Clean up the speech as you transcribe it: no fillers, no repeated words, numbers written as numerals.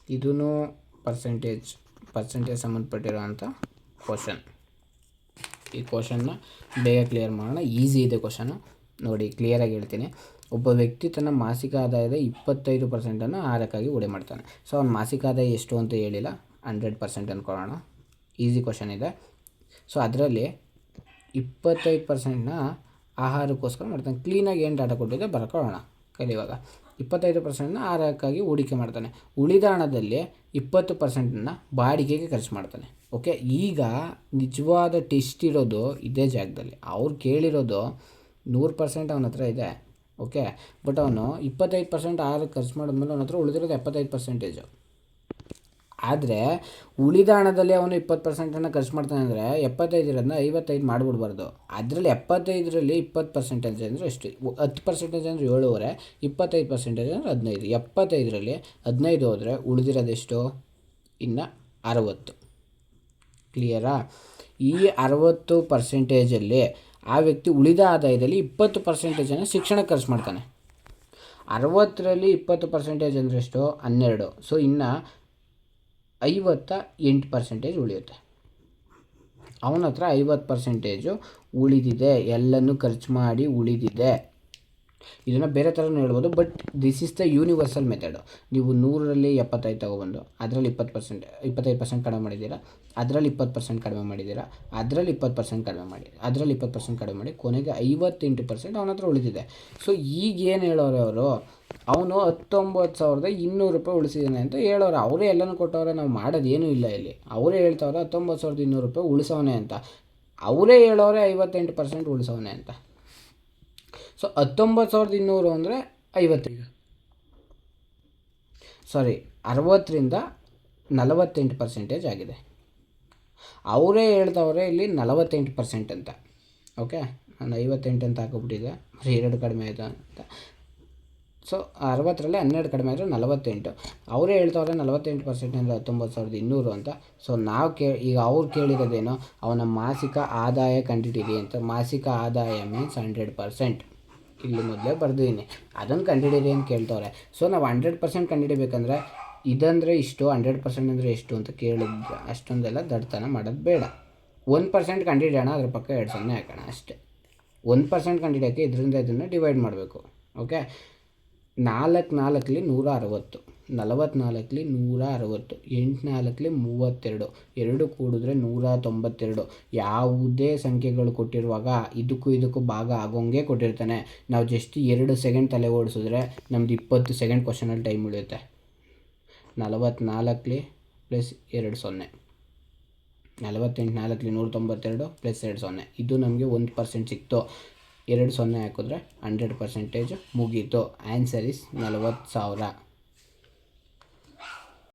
ಇದೂ percentage ಸಂಬಂಧಪಟ್ಟಿರೋಂಥ question. ಈ ಕ್ವಶನ್ನ ಬೇಗ ಕ್ಲಿಯರ್ ಮಾಡೋಣ. ಈಸಿ ಇದೆ ಕ್ವಶನು. ನೋಡಿ, ಕ್ಲಿಯರಾಗಿ ಹೇಳ್ತೀನಿ. ಒಬ್ಬ ವ್ಯಕ್ತಿ ತನ್ನ ಮಾಸಿಕ ಆದಾಯದ 25% 6ಕ್ಕಾಗಿ ಹೂಡಿಕೆ ಮಾಡ್ತಾನೆ. ಸೊ ಅವ್ನ ಮಾಸಿಕ ಆದಾಯ ಎಷ್ಟು ಅಂತ ಹೇಳಿಲ್ಲ, 100% ಅಂದ್ಕೊಳ್ಳೋಣ. ಈಸಿ ಕ್ವಶನ್ ಇದೆ. ಸೊ ಅದರಲ್ಲಿ 25% ಆಹಾರಕ್ಕೋಸ್ಕರ ಮಾಡ್ತಾನೆ. ಕ್ಲೀನಾಗಿ ಏನು ಡಾಟಾ ಕೊಟ್ಟಿದೆ ಬರ್ಕೊಳ್ಳೋಣ ಕಲಿಯುವಾಗ. 25% 6ಕ್ಕಾಗಿ ಹೂಡಿಕೆ ಮಾಡ್ತಾನೆ. ಉಳಿದ ಹಣದಲ್ಲಿ 20% ಬಾಡಿಗೆಗೆ ಖರ್ಚು ಮಾಡ್ತಾನೆ. ಓಕೆ, ಈಗ ನಿಜವಾದ ಟೆಸ್ಟ್ ಇರೋದು ಇದೇ ಜಾಗದಲ್ಲಿ. ಅವ್ರು ಕೇಳಿರೋದು 100% ಅವನ ಹತ್ರ ಇದೆ. ಓಕೆ, ಬಟ್ ಅವನು 25% 6ಕ್ಕೆ ಖರ್ಚು ಮಾಡಿದ್ಮೇಲೆ ಅವನ ಹತ್ರ ಉಳಿದಿರೋದು 75%. ಆದರೆ ಉಳಿದ ಹಣದಲ್ಲಿ ಅವನು 20% ಖರ್ಚು ಮಾಡ್ತಾನೆ ಅಂದರೆ 75 55 ಮಾಡಿಬಿಡ್ಬಾರ್ದು. ಅದರಲ್ಲಿ 75ರಲ್ಲಿ 20% ಅಂದರೆ ಎಷ್ಟು? 10% ಅಂದರೆ 7.5, 25% ಅಂದರೆ 15. 75ರಲ್ಲಿ 15 ಹೋದರೆ ಉಳಿದಿರೋದೆಷ್ಟು? ಇನ್ನು 60. ಕ್ಲಿಯರಾ? ಈ 60%ಅಲ್ಲಿ ಆ ವ್ಯಕ್ತಿ ಉಳಿದ ಆದಾಯದಲ್ಲಿ 20% ಶಿಕ್ಷಣಕ್ಕೆ ಖರ್ಚು ಮಾಡ್ತಾನೆ. 60ರಲ್ಲಿ 20% ಅಂದರೆ ಎಷ್ಟು? 12. ಸೊ ಇನ್ನು 58% ಉಳಿಯುತ್ತೆ. ಅವನ ಹತ್ರ 50% ಉಳಿದಿದೆ, ಎಲ್ಲನೂ ಖರ್ಚು ಮಾಡಿ ಉಳಿದಿದೆ. ಇದನ್ನು ಬೇರೆ ಥರನೂ ಹೇಳ್ಬೋದು, but this is the universal method. ನೀವು 100ರಲ್ಲಿ 75 ತೊಗೊಬಂದು ಅದರಲ್ಲಿ 25% ಕಡಿಮೆ ಮಾಡಿದ್ದೀರಾ, ಅದರಲ್ಲಿ 20% ಕಡಿಮೆ ಮಾಡಿದ್ದೀರಾ, ಅದರಲ್ಲಿ 20% ಕಡಿಮೆ ಮಾಡಿ, ಅದರಲ್ಲಿ 20% ಕಡಿಮೆ ಮಾಡಿ, ಕೊನೆಗೆ 58% ಅವನ ಹತ್ರ ಉಳಿದಿದೆ. ಸೊ ಈಗೇನು ಹೇಳೋರೆ ಅವರು? ಅವನು 19,200 ರೂಪಾಯಿ ಉಳಿಸಿದ್ದಾನೆ ಅಂತ ಹೇಳೋರು. ಅವರೇ ಎಲ್ಲನೂ ಕೊಟ್ಟವ್ರೆ, ನಾವು ಮಾಡೋದೇನೂ ಇಲ್ಲ ಇಲ್ಲಿ. ಅವರೇ ಹೇಳ್ತವ್ರೆ 19,200 ರೂಪಾಯಿ ಉಳಿಸೋನೆ ಅಂತ. ಅವರೇ ಹೇಳೋರೆ 58% ಉಳಿಸೋನೆ ಅಂತ. ಸೊ 19,200 ಅಂದರೆ 60ರಿಂದ 48% ಆಗಿದೆ. ಅವರೇ ಹೇಳ್ತವ್ರೆ ಇಲ್ಲಿ 48% ಅಂತ. ಓಕೆ, ನಾನು 58 ಅಂತ ಹಾಕೋಬಿಟ್ಟಿದ್ದೆ, 2 ಕಡಿಮೆ ಆಯಿತು ಅಂತ. ಸೊ 60ರಲ್ಲಿ 12 ಕಡಿಮೆ ಆದರೆ 48. ಅವರೇ ಹೇಳ್ತವ್ರೆ 48% ಅಂದರೆ 19,200 ಅಂತ. ಸೊ ನಾವು ಈಗ ಅವ್ರು ಕೇಳಿರೋದೇನು? ಅವನ ಮಾಸಿಕ ಆದಾಯ ಕಂಡುಹಿಡೀರಿ ಅಂತ. ಮಾಸಿಕ ಆದಾಯ ಮೀನ್ಸ್ 100%. ಇಲ್ಲಿ ಮೊದಲೇ ಬರ್ದಿದ್ದೀನಿ, ಅದನ್ನು ಕಂಡುಹಿಡೀರಿ ಅಂತ ಕೇಳ್ತವ್ರೆ. ಸೊ ನಾವು 100% ಕಂಡುಹಿಡಿಬೇಕಂದ್ರೆ ಇದಂದರೆ ಇಷ್ಟು, 100% ಅಂದರೆ ಎಷ್ಟು ಅಂತ ಕೇಳಿದ್ರೆ ಅಷ್ಟೊಂದೆಲ್ಲ ದಡ್ತನ ಮಾಡೋದು ಬೇಡ. 1% ಕಂಡುಹಿಡಿಯೋಣ, ಅದ್ರ ಪಕ್ಕ 2 ಹಾಕೋಣ ಅಷ್ಟೇ. 1% ಕಂಡುಹಿಡಿಯೋಕ್ಕೆ ಇದರಿಂದ ಇದನ್ನು ಡಿವೈಡ್ ಮಾಡಬೇಕು. ಓಕೆ, 4 4ಲಿ 160, 44ಲಿ 160, 8 4ಲಿ 32, 2 ಕೂಡಿದ್ರೆ 192. ಯಾವುದೇ ಸಂಖ್ಯೆಗಳು ಕೊಟ್ಟಿರುವಾಗ ಇದಕ್ಕೂ ಭಾಗ ಆಗೋಂಗೆ ಕೊಟ್ಟಿರ್ತಾನೆ. ನಾವು ಜಸ್ಟ್ 2 ಸೆಕೆಂಡ್ ತಲೆ ಓಡಿಸಿದ್ರೆ ನಮ್ದು 20 ಸೆಕೆಂಡ್ ಕ್ವಶನಲ್ಲಿ ಟೈಮ್ ಉಳಿಯುತ್ತೆ. 44ಲಿ ಪ್ಲಸ್ 2 0, 48 4ಲಿ 192 ಪ್ಲಸ್ 2 0. ಇದು ನಮಗೆ 1% ಸಿಕ್ತು. 2 0 ಹಾಕಿದ್ರೆ 100% ಮುಗೀತು. Answer is 40,000.